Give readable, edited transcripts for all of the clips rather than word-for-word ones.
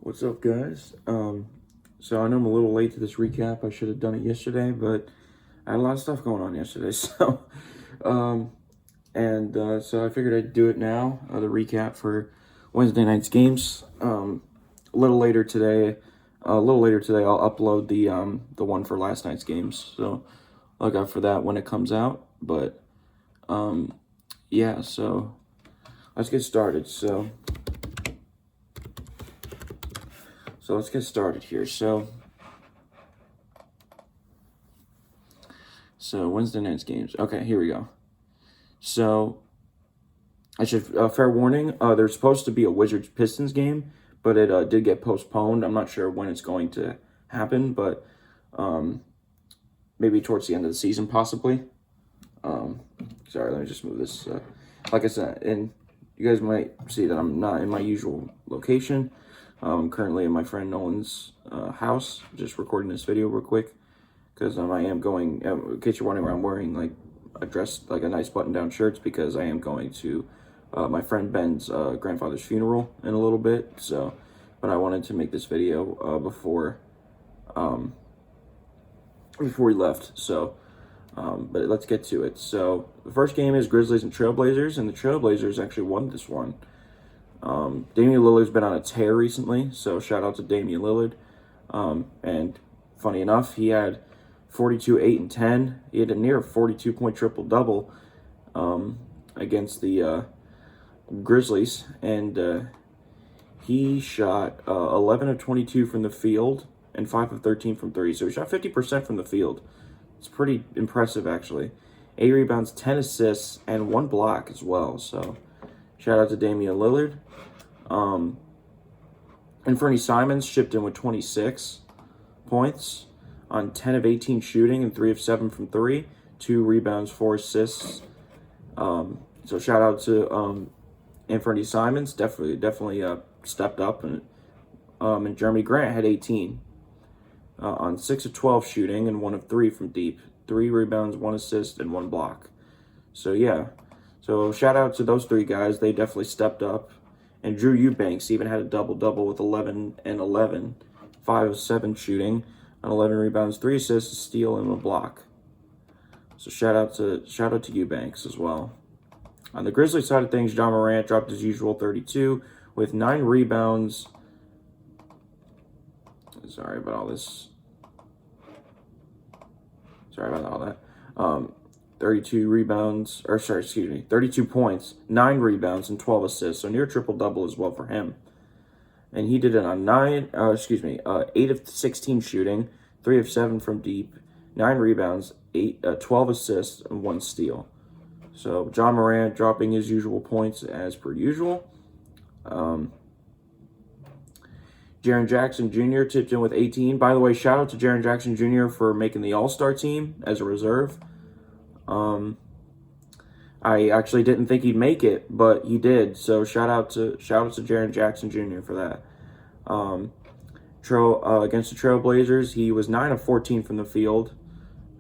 What's up, guys? So I know I'm a little late to this recap. I should have done it yesterday, but I had a lot of stuff going on yesterday. So I figured I'd do it now. The recap for Wednesday night's games. A little later today, I'll upload the one for last night's games. So look out for that when it comes out. But yeah. So let's get started. So let's get started here. So Wednesday night's games. Okay, here we go. So I should fair warning. There's supposed to be a Wizards Pistons game, but it did get postponed. I'm not sure when it's going to happen, but maybe towards the end of the season, possibly. Sorry, let me just move this. Like I said, and you guys might see that I'm not in my usual location. I'm currently in my friend Nolan's house, just recording this video real quick, because I am going, in case you're wondering why I'm wearing like a dress, like a nice button-down shirts, because I am going to my friend Ben's grandfather's funeral in a little bit, so, but I wanted to make this video before we left, so, but let's get to it. So, the first game is Grizzlies and Trailblazers, and the Trailblazers actually won this one. Damian Lillard's been on a tear recently, so shout out to Damian Lillard. And funny enough, he had 42, 8, and 10. He had a near 42-point triple-double against the Grizzlies, and he shot 11 of 22 from the field and 5 of 13 from 3. So he shot 50% from the field. It's pretty impressive, actually. 8 rebounds, 10 assists, and 1 block as well. So shout out to Damian Lillard. And Fernie Simons chipped in with 26 points on 10 of 18 shooting and 3 of 7 from 3, 2 rebounds, 4 assists. So shout out to Fernie Simons, definitely stepped up, and Jeremy Grant had 18 on 6 of 12 shooting and 1 of 3 from deep, 3 rebounds, 1 assist, and 1 block. So yeah, so shout out to those 3 guys. They definitely stepped up. And Drew Eubanks even had a double-double with 11 and 11, 5 of 7 shooting, on 11 rebounds, 3 assists, a steal, and a block. So shout out to Eubanks as well. On the Grizzlies side of things, John Morant dropped his usual 32 with 9 rebounds. Sorry about all this. Sorry about all that. 32 points, 9 rebounds, and 12 assists. So near triple-double as well for him. And he did it on 8 of 16 shooting, 3 of 7 from deep, 9 rebounds, 12 assists, and 1 steal. So John Morant dropping his usual points as per usual. Jaren Jackson Jr. tipped in with 18. By the way, shout out to Jaren Jackson Jr. for making the All-Star team as a reserve. I actually didn't think he'd make it, but he did. So shout out to Jaren Jackson Jr. for that. Against the Trailblazers, he was 9 of 14 from the field.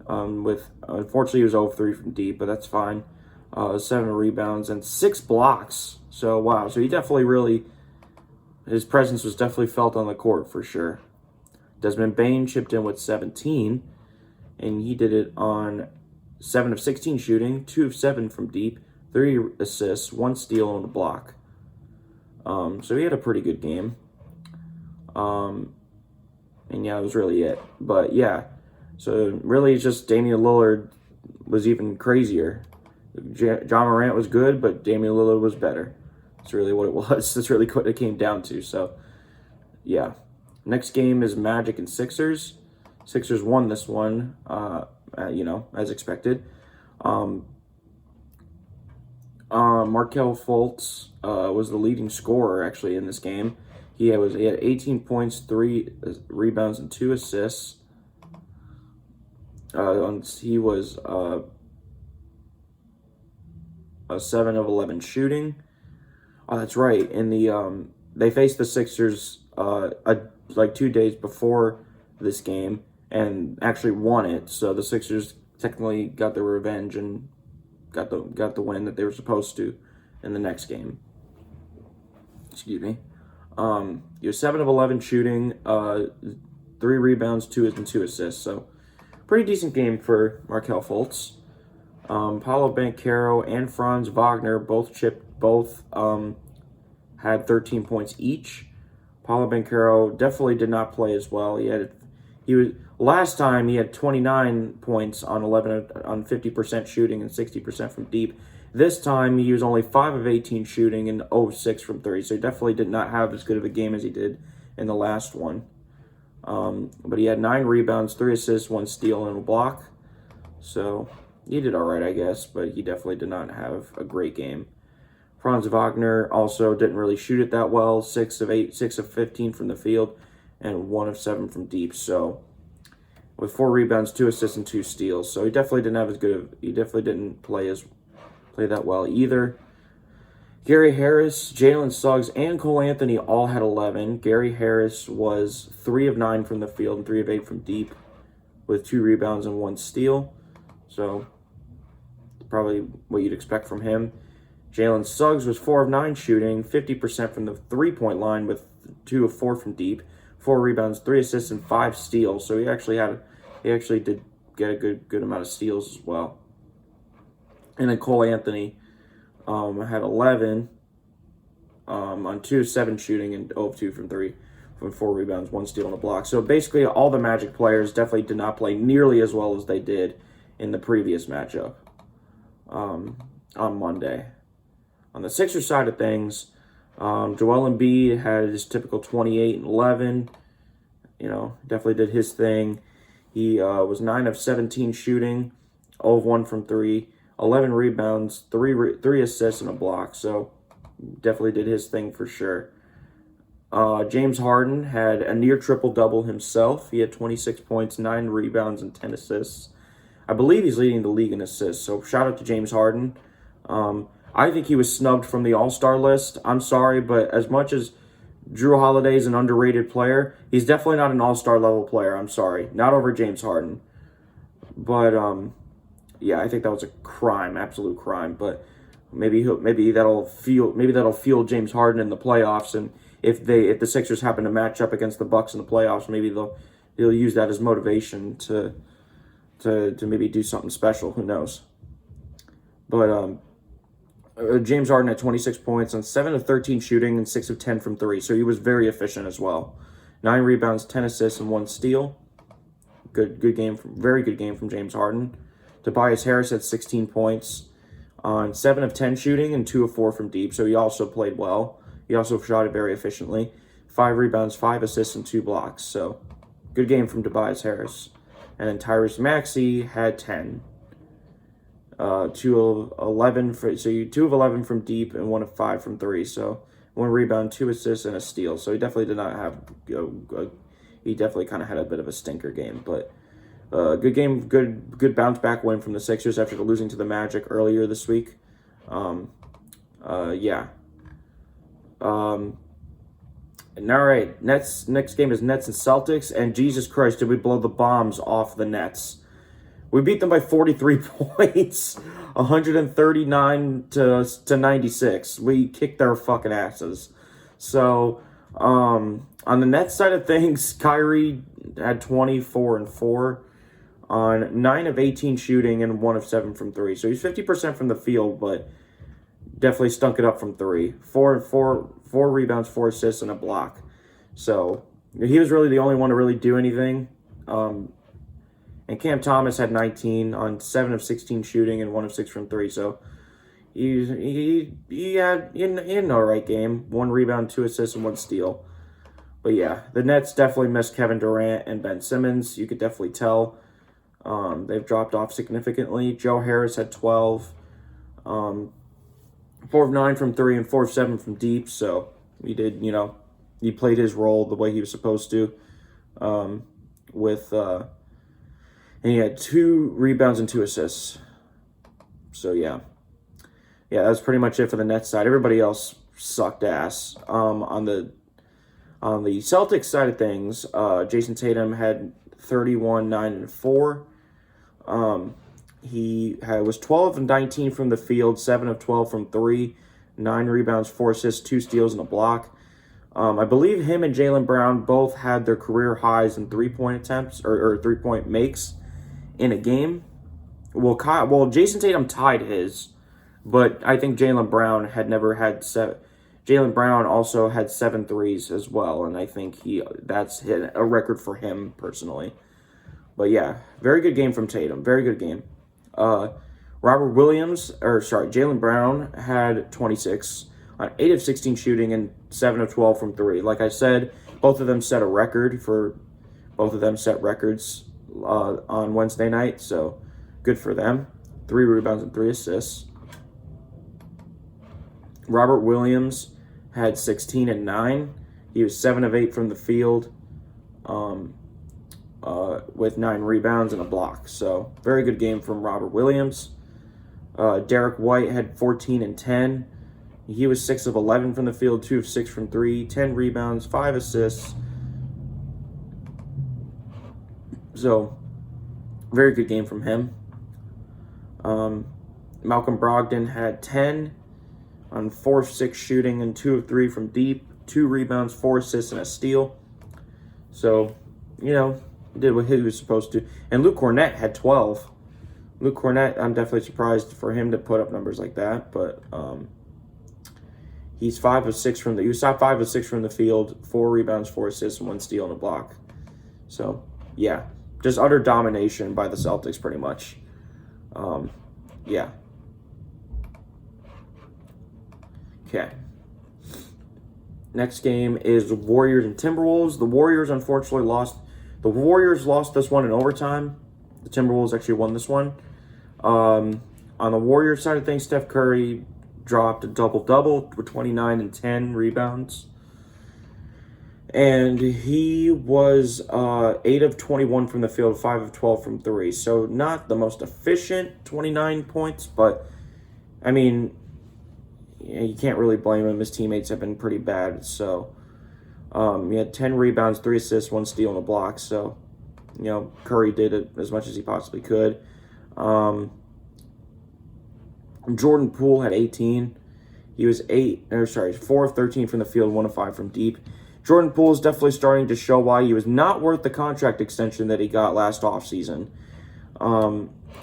Unfortunately, he was 0 of 3 from deep, but that's fine. 7 rebounds and 6 blocks. So wow, so he definitely his presence was definitely felt on the court for sure. Desmond Bane chipped in with 17, and he did it on 7 of 16 shooting, 2 of 7 from deep, 3 assists, 1 steal, and a block. So he had a pretty good game. And yeah, that was really it. But yeah, so really just Damian Lillard was even crazier. John Morant was good, but Damian Lillard was better. That's really what it was. That's really what it came down to. So yeah. Next game is Magic and Sixers. Sixers won this one. As expected. Markelle Fultz was the leading scorer actually in this game. He had 18 points, 3 rebounds, and 2 assists. He was 7 of 11 shooting. Oh, that's right. In the they faced the Sixers like 2 days before this game, and actually won it. So the Sixers technically got their revenge and got the win that they were supposed to in the next game. Excuse me. He was 7 of 11 shooting, 3 rebounds, 2 assists. So pretty decent game for Markelle Fultz. Paulo Banchero and Franz Wagner both had 13 points each. Paulo Banchero definitely did not play as well. Last time he had 29 points on 50% shooting and 60% from deep. This time he was only 5 of 18 shooting and 0 of 6 from 3. So he definitely did not have as good of a game as he did in the last one. But he had 9 rebounds, 3 assists, 1 steal, and a block. So he did all right, I guess, but he definitely did not have a great game. Franz Wagner also didn't really shoot it that well. 6 of 15 from the field, and 1 of 7 from deep. So with 4 rebounds, 2 assists, and 2 steals. So he definitely didn't have as good of. He definitely didn't play that well either. Gary Harris, Jalen Suggs, and Cole Anthony all had 11. Gary Harris was 3 of 9 from the field and 3 of 8 from deep, with 2 rebounds and 1 steal. So probably what you'd expect from him. Jalen Suggs was 4 of 9 shooting, 50% from the 3-point line, with 2 of 4 from deep, 4 rebounds, 3 assists, and 5 steals. So he actually did get a good amount of steals as well. And then Cole Anthony had 11 on 2 of 7 shooting and 0 of 2 from 3, from 4 rebounds, 1 steal, and a block. So basically, all the Magic players definitely did not play nearly as well as they did in the previous matchup on Monday. On the Sixers side of things, Joel Embiid had his typical 28 and 11. Definitely did his thing. He was 9 of 17 shooting, 0 of 1 from 3, 11 rebounds, 3 assists, and a block. So definitely did his thing for sure. James Harden had a near triple-double himself. He had 26 points, 9 rebounds, and 10 assists. I believe he's leading the league in assists, so shout out to James Harden. I think he was snubbed from the All-Star list. I'm sorry, but as much as Drew Holiday is an underrated player, he's definitely not an All-Star level player. I'm sorry. Not over James Harden. But, yeah, I think that was a crime, absolute crime. But maybe that'll fuel James Harden in the playoffs, and if the Sixers happen to match up against the Bucks in the playoffs, maybe they'll use that as motivation to maybe do something special. Who knows? But James Harden had 26 points on 7 of 13 shooting and 6 of 10 from 3, so he was very efficient as well. 9 rebounds, 10 assists, and 1 steal. Very good game from James Harden. Tobias Harris had 16 points on 7 of 10 shooting and 2 of 4 from deep, so he also played well. He also shot it very efficiently. 5 rebounds, 5 assists, and 2 blocks. So good game from Tobias Harris. And then Tyrese Maxey had 10. 2 of 11 from deep and 1 of 5 from 3. So 1 rebound, 2 assists, and a steal. So he definitely did not have. He definitely kind of had a bit of a stinker game, but good game, good bounce back win from the Sixers after losing to the Magic earlier this week. Yeah. And all right, next game is Nets and Celtics, and Jesus Christ, did we blow the bombs off the Nets? We beat them by 43 points, 139 to 96. We kicked their fucking asses. So, on the Nets side of things, Kyrie had 24 and 4 on 9 of 18 shooting and 1 of 7 from 3. So he's 50% from the field, but definitely stunk it up from 3. 4 rebounds, 4 assists, and a block. So he was really the only one to really do anything. And Cam Thomas had 19 on 7 of 16 shooting and 1 of 6 from 3. So he had an all right game. 1 rebound, 2 assists, and 1 steal. But yeah, the Nets definitely missed Kevin Durant and Ben Simmons. You could definitely tell. They've dropped off significantly. Joe Harris had 12. 4 of 9 from 3 and 4 of 7 from deep. So he played his role the way he was supposed to. And he had 2 rebounds and 2 assists. So yeah, that's pretty much it for the Nets side. Everybody else sucked ass. On the Celtics side of things, Jason Tatum had 31, 9, and 4. He was 12 of 19 from the field, 7 of 12 from 3, 9 rebounds, 4 assists, 2 steals, and a block. I believe him and Jaylen Brown both had their career highs in 3-point attempts or 3-point makes in a game. Well, Jason Tatum tied his, but I think Jaylen Brown had never had seven. Jaylen Brown also had 7 threes as well, and I think that's hit a record for him personally. But yeah, very good game from Tatum. Very good game. Jaylen Brown had 26 on 8 of 16 shooting and 7 of 12 from 3. Like I said, both of them set records on Wednesday night, so good for them. 3 rebounds and 3 assists. Robert Williams had 16 and 9. He was 7 of 8 from the field, with 9 rebounds and a block. So very good game from Robert Williams. Derek White had 14 and 10. He was 6 of 11 from the field, 2 of 6 from 3, 10 rebounds, 5 assists. So very good game from him. Malcolm Brogdon had 10 on 4 of 6 shooting and 2 of 3 from deep, 2 rebounds, 4 assists, and a steal. So, did what he was supposed to. And Luke Cornett had 12. Luke Cornett, I'm definitely surprised for him to put up numbers like that, but he was 5 of 6 from the field, 4 rebounds, 4 assists, and 1 steal and a block. So, yeah, just utter domination by the Celtics pretty much. Yeah. Okay. Next game is the Warriors and Timberwolves. The Warriors unfortunately lost. The Warriors lost this one in overtime. The Timberwolves actually won this one. On the Warriors side of things, Steph Curry dropped a double-double with 29 and 10 rebounds. And he was 8 of 21 from the field, 5 of 12 from 3. So not the most efficient 29 points, but, I mean, you can't really blame him. His teammates have been pretty bad. So he had 10 rebounds, 3 assists, 1 steal, and a block. So, Curry did it as much as he possibly could. Jordan Poole had 18. He was 4 of 13 from the field, 1 of 5 from deep. Jordan Poole is definitely starting to show why he was not worth the contract extension that he got last offseason.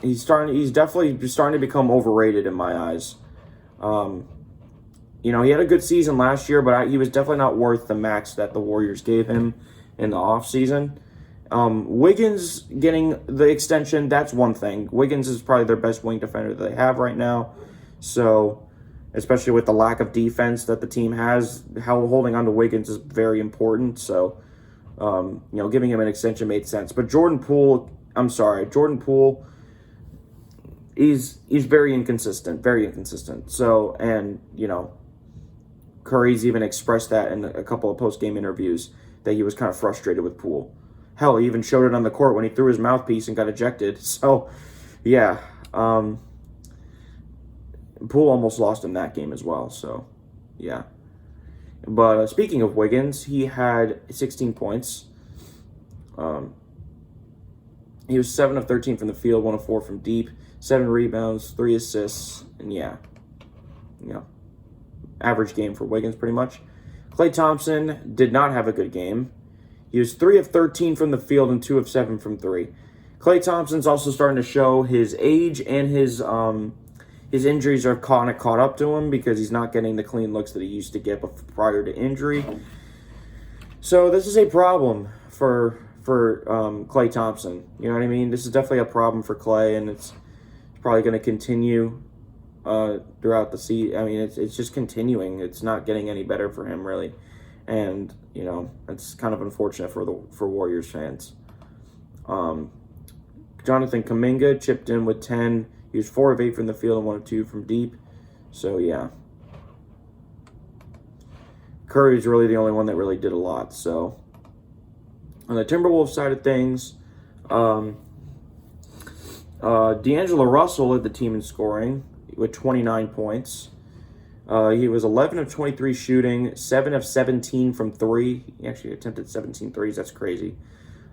He's definitely starting to become overrated in my eyes. He had a good season last year, but he was definitely not worth the max that the Warriors gave him in the offseason. Wiggins getting the extension, that's one thing. Wiggins is probably their best wing defender that they have right now. So, especially with the lack of defense that the team has, holding on to Wiggins is very important. So, giving him an extension made sense. But Jordan Poole, he's very inconsistent. So, and, Curry's even expressed that in a couple of post-game interviews that he was kind of frustrated with Poole. Hell, he even showed it on the court when he threw his mouthpiece and got ejected. So, yeah. Poole almost lost in that game as well. So, yeah. But speaking of Wiggins, he had 16 points. He was 7 of 13 from the field, 1 of 4 from deep, 7 rebounds, 3 assists, and average game for Wiggins pretty much. Klay Thompson did not have a good game. He was 3 of 13 from the field and 2 of 7 from 3. Klay Thompson's also starting to show his age, and his injuries are caught up to him because he's not getting the clean looks that he used to get prior to injury. So this is a problem for Klay Thompson. You know what I mean? This is definitely a problem for Klay, and it's probably going to continue throughout the season. I mean, it's just continuing. It's not getting any better for him, really. And, it's kind of unfortunate for Warriors fans. Jonathan Kuminga chipped in with 10. He was 4 of 8 from the field and 1 of 2 from deep. So, yeah. Curry's really the only one that really did a lot. So, on the Timberwolves side of things, D'Angelo Russell led the team in scoring with 29 points. He was 11 of 23 shooting, 7 of 17 from 3. He actually attempted 17 threes. That's crazy.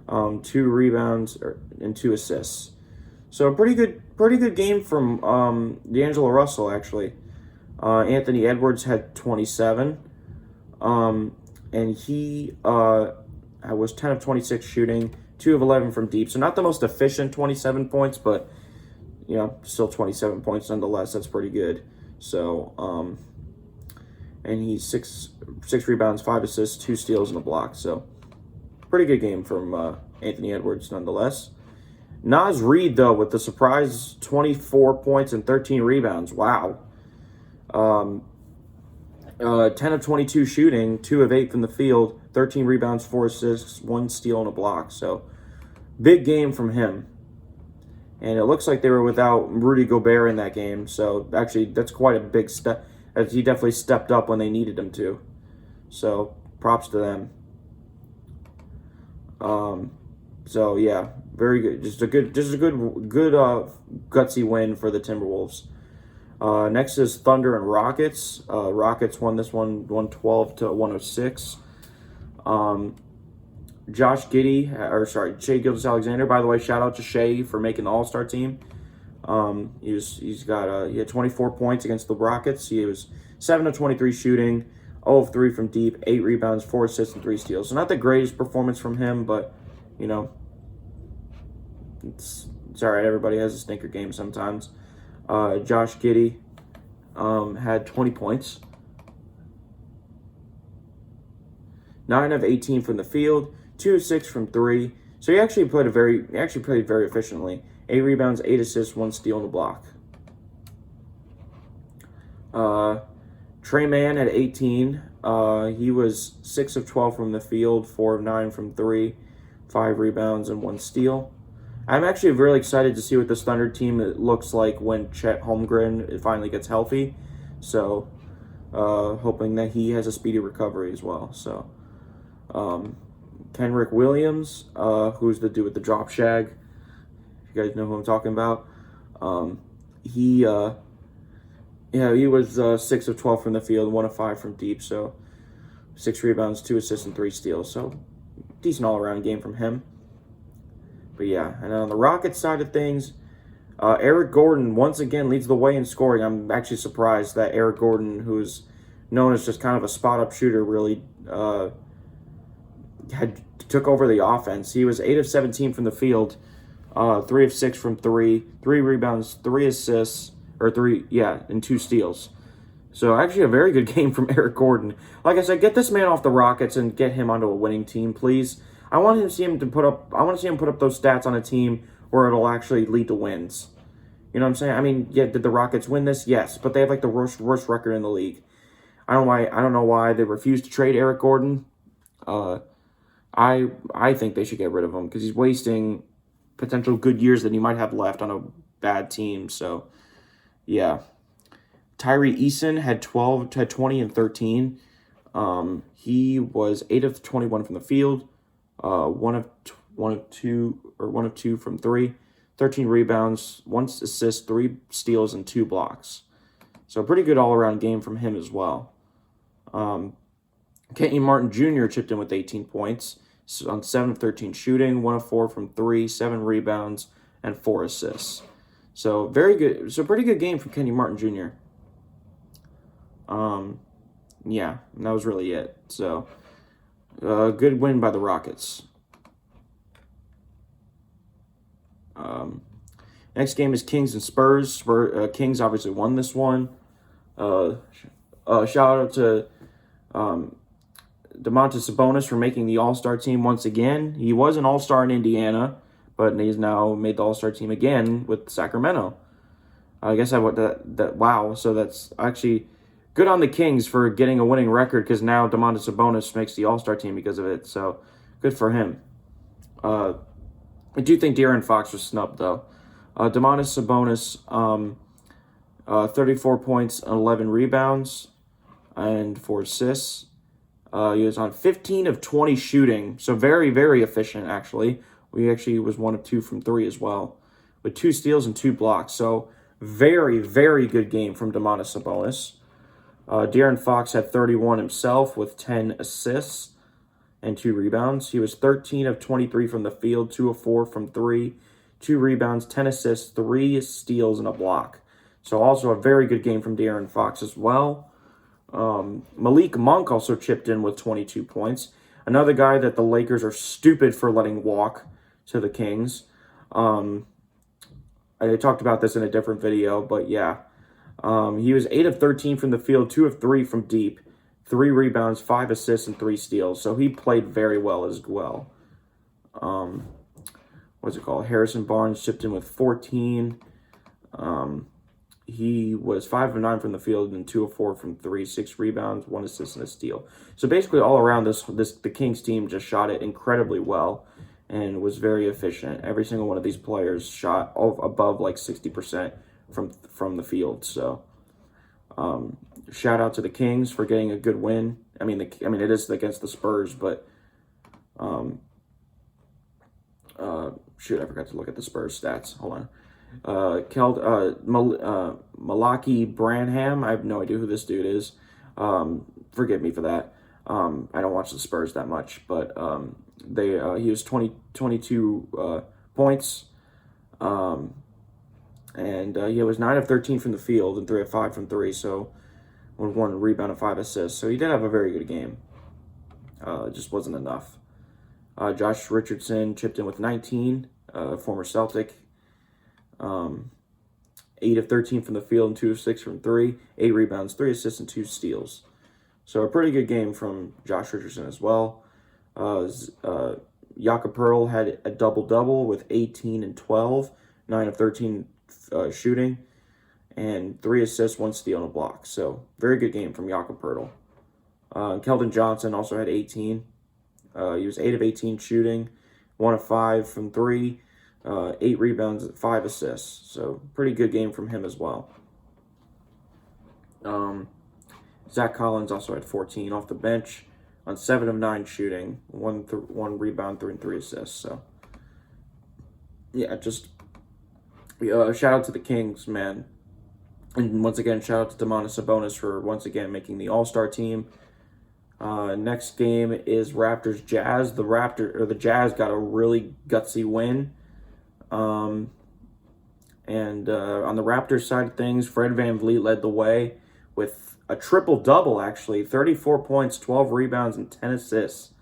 2 rebounds and 2 assists. So a pretty good game from D'Angelo Russell, actually. Anthony Edwards had 27. and he was 10 of 26 shooting, 2 of 11 from deep. So not the most efficient 27 points, but still 27 points nonetheless. That's pretty good. So and he's six rebounds, 5 assists, 2 steals, and a block. So pretty good game from Anthony Edwards nonetheless. Naz Reid, though, with the surprise 24 points and 13 rebounds. Wow. 10 of 22 shooting, 2 of 8 from the field, 13 rebounds, 4 assists, 1 steal, and a block. So big game from him. And it looks like they were without Rudy Gobert in that game. So actually, that's quite a big step. As he definitely stepped up when they needed him to. So props to them. So yeah, very good. Just a good gutsy win for the Timberwolves. Next is Thunder and Rockets. Rockets won this one 112 to 106. Shai Gilgeous-Alexander. By the way, shout out to Shai for making the All-Star team. He had 24 points against the Rockets. He was 7 of 23 shooting, 0 of 3 from deep, 8 rebounds, 4 assists, and 3 steals. So not the greatest performance from him, but it's all right. Everybody has a stinker game sometimes. Josh Giddey had 20 points, 9 of 18 from the field, 2 of 6 from 3. So he actually played very efficiently. 8 rebounds, 8 assists, 1 steal, and a block. Trey Mann at 18. He was 6 of 12 from the field, 4 of 9 from 3, 5 rebounds, and 1 steal. I'm actually really excited to see what this Thunder team looks like when Chet Holmgren finally gets healthy. So, hoping that he has a speedy recovery as well. So, Kenrick Williams, who's the dude with the drop shag. If you guys know who I'm talking about. He was 6 of 12 from the field, 1 of 5 from deep. So, 6 rebounds, 2 assists, and 3 steals. So, decent all-around game from him. But yeah, and on the Rockets side of things, Eric Gordon once again leads the way in scoring. I'm actually surprised that Eric Gordon, who's known as just kind of a spot-up shooter, really took over the offense. He was 8 of 17 from the field, 3 of 6 from 3, 3 rebounds, 3 assists, and 2 steals. So actually a very good game from Eric Gordon. Like I said, get this man off the Rockets and get him onto a winning team, please. I want to see him put up those stats on a team where it'll actually lead to wins. You know what I'm saying? I mean, yeah, did the Rockets win this? Yes, but they have like the worst record in the league. I don't know why they refused to trade Eric Gordon. I think they should get rid of him because he's wasting potential good years that he might have left on a bad team. So, yeah. Tyree Eason had 20 and 13. He was 8 of 21 from the field. 1 of 2 from 3, 13 rebounds, 1 assist, 3 steals, and 2 blocks. So a pretty good all-around game from him as well. Kenyon Martin Jr. chipped in with 18 points on 7 of 13 shooting, 1 of 4 from 3, 7 rebounds, and 4 assists. So very good. So pretty good game from Kenyon Martin Jr. Yeah, and that was really it. So good win by the Rockets. Next game is Kings and Spurs. Kings obviously won this one. Shout out to Domantas Sabonis for making the All-Star team once again. He was an All-Star in Indiana, but he's now made the All-Star team again with Sacramento. I guess wow. So that's actually good on the Kings for getting a winning record because now Domantas Sabonis makes the All-Star team because of it. So good for him. I do think De'Aaron Fox was snubbed though. Domantas Sabonis, 34 points, 11 rebounds, and 4 assists. He was on 15 of 20 shooting, so very, very efficient, actually. He actually was 1 of 2 from 3 as well, with 2 steals and 2 blocks. So very, very good game from Domantas Sabonis. De'Aaron Fox had 31 himself with 10 assists and 2 rebounds. He was 13 of 23 from the field, 2 of 4 from 3, 2 rebounds, 10 assists, 3 steals, and a block. So also a very good game from De'Aaron Fox as well. Malik Monk also chipped in with 22 points. Another guy that the Lakers are stupid for letting walk to the Kings. I talked about this in a different video, but yeah. He was 8 of 13 from the field, 2 of 3 from deep, 3 rebounds, 5 assists, and 3 steals. So he played very well as well. What's it called? Harrison Barnes chipped in with 14. He was 5 of 9 from the field and 2 of 4 from 3, 6 rebounds, 1 assist, and a steal. So basically all around the Kings team just shot it incredibly well and was very efficient. Every single one of these players shot above like 60% from the field. So shout out to the Kings for getting a good win. I mean it is against the Spurs, but shoot, I forgot to look at the Spurs stats. Hold on. Malaki Branham. I have no idea who this dude is. Forgive me for that. I don't watch the Spurs that much, but he was 22 points. And he was 9 of 13 from the field and 3 of 5 from 3, so with 1 rebound and 5 assists. So he did have a very good game. It just wasn't enough. Josh Richardson chipped in with 19, former Celtic. 8 of 13 from the field and 2 of 6 from 3, 8 rebounds, 3 assists, and 2 steals. So a pretty good game from Josh Richardson as well. Jakob Pearl had a double-double with 18 and 12, 9 of 13 shooting, and 3 assists, 1 steal, and a block. So very good game from Jakob Pearl. Keldon Johnson also had 18. He was 8 of 18 shooting, 1 of 5 from 3, 8 rebounds, 5 assists. So pretty good game from him as well. Zach Collins also had 14 off the bench on 7 of 9 shooting, 1 rebound, 3 assists. So yeah, just shout out to the Kings, man. And once again, shout out to Domantas Sabonis for once again making the All-Star team. Next game is Raptors Jazz. The Jazz got a really gutsy win. And on the Raptors side of things, Fred VanVleet led the way with a triple-double, actually. 34 points, 12 rebounds, and 10 assists.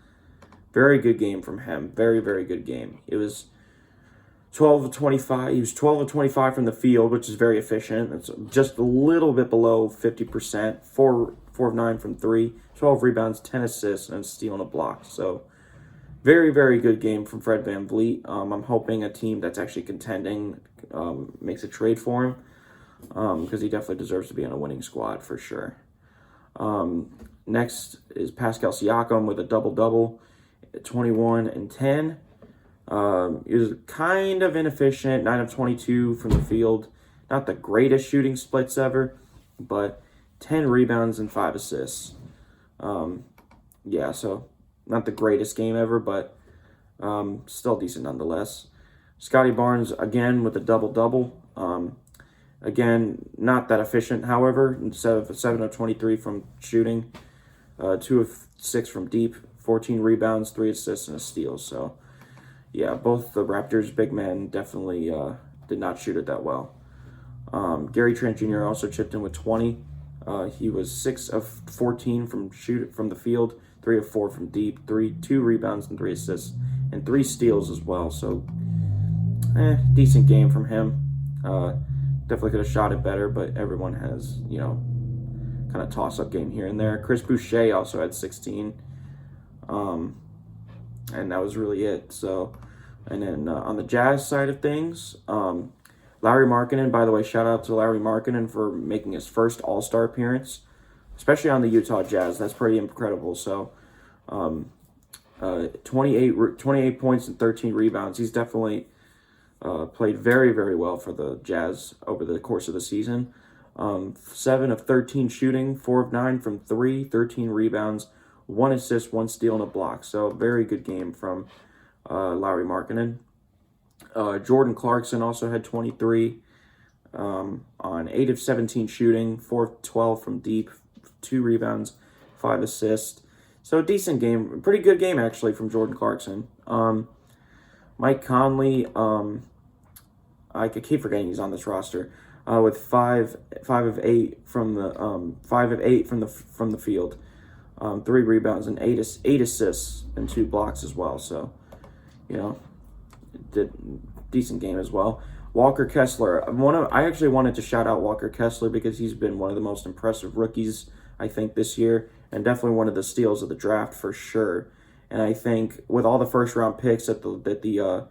Very good game from him. Very, very good game. It was 12 of 25. He was 12 of 25 from the field, which is very efficient. It's just a little bit below 50%. 4 of 9 from 3, 12 rebounds, 10 assists, and a steal and a block. So very, very good game from Fred VanVleet. I'm hoping a team that's actually contending makes a trade for him because he definitely deserves to be on a winning squad for sure. Next is Pascal Siakam with a double-double, 21 and 10. He was kind of inefficient, 9 of 22 from the field. Not the greatest shooting splits ever, but 10 rebounds and 5 assists. Yeah, so not the greatest game ever, but still decent nonetheless. Scotty Barnes, again, with a double-double. Again, not that efficient, however. Instead of 7 of 23 from shooting, 2 of 6 from deep, 14 rebounds, 3 assists, and a steal. So, yeah, both the Raptors' big men definitely did not shoot it that well. Gary Trent Jr. also chipped in with 20. He was 6 of 14 from the field, 3 of 4 from deep, 2 rebounds and 3 assists, and 3 steals as well. So, decent game from him. Definitely could have shot it better, but everyone has, kind of toss-up game here and there. Chris Boucher also had 16, and that was really it. So, and then on the Jazz side of things, Larry Markkinen, by the way, shout out to Larry Markkinen for making his first All-Star appearance, especially on the Utah Jazz. That's pretty incredible. So, 28 points and 13 rebounds. He's definitely played very, very well for the Jazz over the course of the season. 7 of 13 shooting, 4 of 9 from 3, 13 rebounds, 1 assist, 1 steal, and a block. So, very good game from Larry Markkinen. Jordan Clarkson also had 23 on 8 of 17 shooting, 4 of 12 from deep, 2 rebounds, 5 assists. So, decent game. Pretty good game, actually, from Jordan Clarkson. Mike Conley, I keep forgetting he's on this roster. with five of eight from the field, 3 rebounds and eight assists and 2 blocks as well. So, you know, did decent game as well. Walker Kessler, I actually wanted to shout out Walker Kessler because he's been one of the most impressive rookies, I think, this year, and definitely one of the steals of the draft for sure. And I think with all the first round picks that the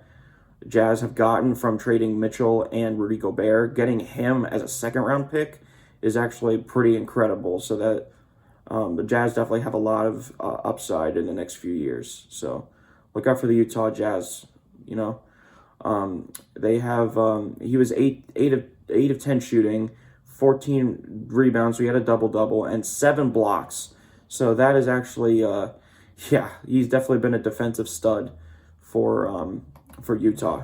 Jazz have gotten from trading Mitchell and Rudy Gobert, getting him as a second round pick is actually pretty incredible. So that the Jazz definitely have a lot of upside in the next few years. So look out for the Utah Jazz. You know, they have he was 8 of 10 shooting, 14 rebounds. So he had a double and 7 blocks. So that is actually yeah, he's definitely been a defensive stud for Utah.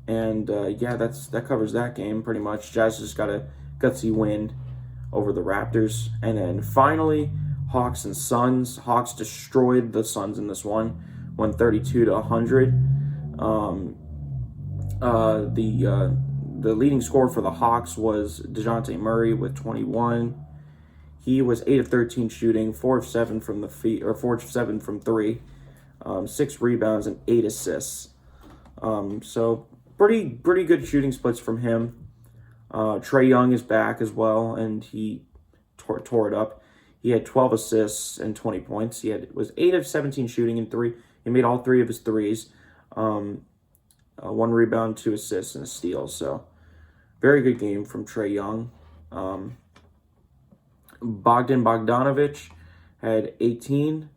Yeah, that covers that game pretty much. Jazz just got a gutsy win over the Raptors. And then finally, Hawks and Suns. Hawks destroyed the Suns in this one, 132-100. The leading scorer for the Hawks was DeJounte Murray with 21. He was 8 of 13 shooting, 4 of 7 from the 4 of 7 from 3. 6 rebounds and 8 assists. So pretty good shooting splits from him. Trae Young is back as well, and he tore it up. He had 12 assists and 20 points. Was 8 of 17 shooting and 3. He made all 3 of his threes. 1 rebound, 2 assists, and a steal. So very good game from Trae Young. Bogdan Bogdanović had 18.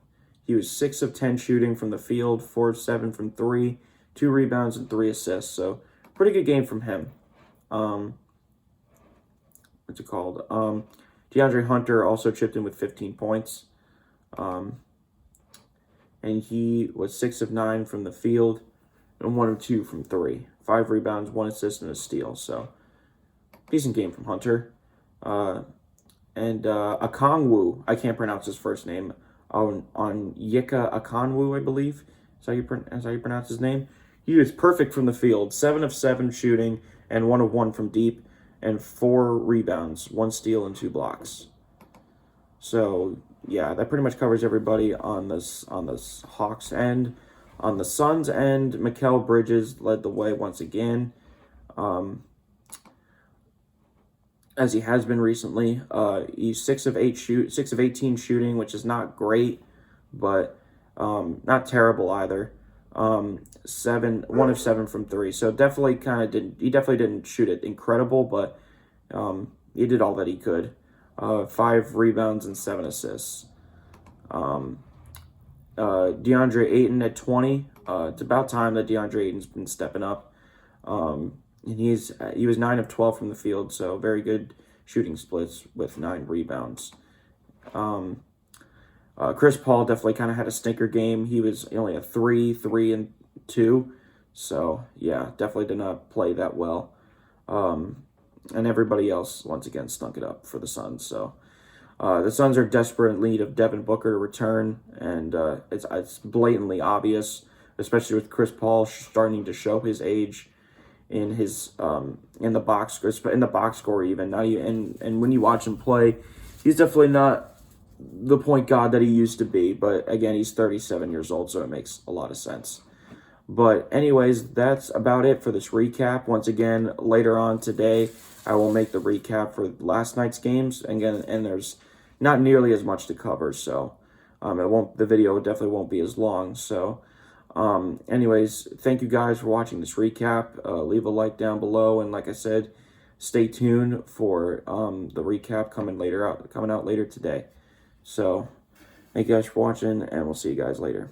He was 6 of 10 shooting from the field, 4 of 7 from 3, 2 rebounds and 3 assists. So pretty good game from him. What's it called? DeAndre Hunter also chipped in with 15 points. And he was 6 of 9 from the field and 1 of 2 from 3. 5 rebounds, 1 assist, and a steal. So decent game from Hunter. Okongwu, I can't pronounce his first name. On Yika Okongwu, I believe. Is how you pronounce his name. He was perfect from the field. 7 of 7 shooting and 1 of 1 from deep, and 4 rebounds, 1 steal, and 2 blocks. So yeah, that pretty much covers everybody on this Hawks end. On the Suns end, Mikal Bridges led the way once again. As he has been recently. He's 6 of 18 shooting, which is not great, but not terrible either. 1 of 7 from 3. So definitely didn't shoot it incredible, but he did all that he could. 5 rebounds and 7 assists. DeAndre Ayton at 20. It's about time that DeAndre Ayton's been stepping up. And he was 9 of 12 from the field, so very good shooting splits with 9 rebounds. Chris Paul definitely kind of had a stinker game. He was only a 3 and 2, so yeah, definitely did not play that well. And everybody else once again stunk it up for the Suns. So the Suns are desperate in need of Devin Booker to return, and it's blatantly obvious, especially with Chris Paul starting to show his age in his in the box score even. And when you watch him play, he's definitely not the point guard that he used to be. But again, he's 37 years old, so it makes a lot of sense. But anyways, that's about it for this recap. Once again, later on today, I will make the recap for last night's games. Again, and there's not nearly as much to cover, so the video definitely won't be as long. So anyways, thank you guys for watching this recap. Leave a like down below, and like I said, stay tuned for the recap coming out later today. So thank you guys for watching, and we'll see you guys later.